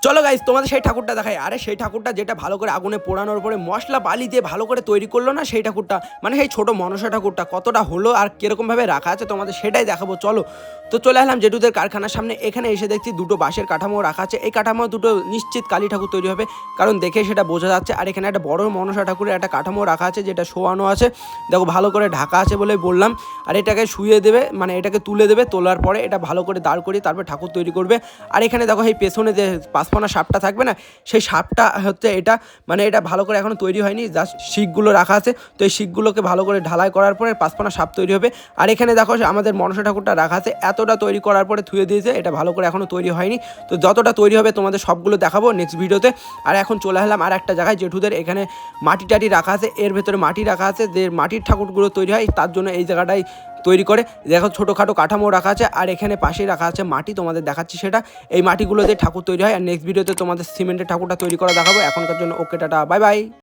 চলো গাইস তোমাদের সেই ঠাকুরটা দেখাই। আরে সেই ঠাকুরটা যেটা ভালো করে আগুনে পোড়ানোর পরে মশলা বালি দিয়ে ভালো করে তৈরি করলো না, সেই ঠাকুরটা মানে সেই ছোট মনসা ঠাকুরটা কতটা হলো আর কিরকমভাবে রাখা আছে তোমাদের সেটাই দেখাবো। চলো তো চলে আসলাম জেঠুদের কারখানার সামনে। এখানে এসে দেখছি দুটো বাঁশের কাঠামো রাখা আছে। এই কাঠামো দুটো নিশ্চিত কালী ঠাকুর তৈরি হবে, কারণ দেখে সেটা বোঝা যাচ্ছে। আর এখানে একটা বড় মনসা ঠাকুরের একটা কাঠামো রাখা আছে, যেটা শোয়ানো আছে, দেখো ভালো করে ঢাকা আছে বলেই বললাম। আর এটাকে শুয়ে দেবে, মানে এটাকে তুলে দেবে, তোলার পরে এটা ভালো করে দাঁড় করিয়ে তারপর ঠাকুর তৈরি করবে। আর এখানে দেখো এই পেছনে যে পাঁচপনা সাপটা থাকবে না, সেই সাপটা হচ্ছে এটা, মানে এটা ভালো করে এখনো তৈরি হয়নি, জাস্ট শিকগুলো রাখা আছে। তো এই শিকগুলোকে ভালো করে ঢালাই করার পরে পাঁচপনা সাপ তৈরি হবে। আর এখানে দেখো আমাদের মনসা ঠাকুরটা রাখা আছে, এতটা তৈরি করার পরে থুয়ে দিয়েছে, এটা ভালো করে এখনো তৈরি হয়নি। তো যতটা তৈরি হবে তোমাদের সবগুলো দেখাবো নেক্সট ভিডিওতে। আর এখন চলে আসলাম আর একটা জায়গায়, জেঠুদের এখানে মাটি টাটি রাখা আছে, এর ভেতরে মাটি রাখা আছে, যে মাটির ঠাকুরগুলো তৈরি হয় তার জন্য এই জায়গাটাই তৈরি করে। দেখো ছোটোখাটো কাঠামো রাখা আছে, আর এখানে পাশেই রাখা আছে মাটি, তোমাদের দেখাচ্ছি সেটা। এই মাটিগুলো দিয়ে ঠাকুর তৈরি হয়। আর নেক্সট ভিডিওতে তোমাদের সিমেন্টের ঠাকুরটা তৈরি করা দেখাবো। এখনকার জন্য ওকে, টাটা, বাই বাই।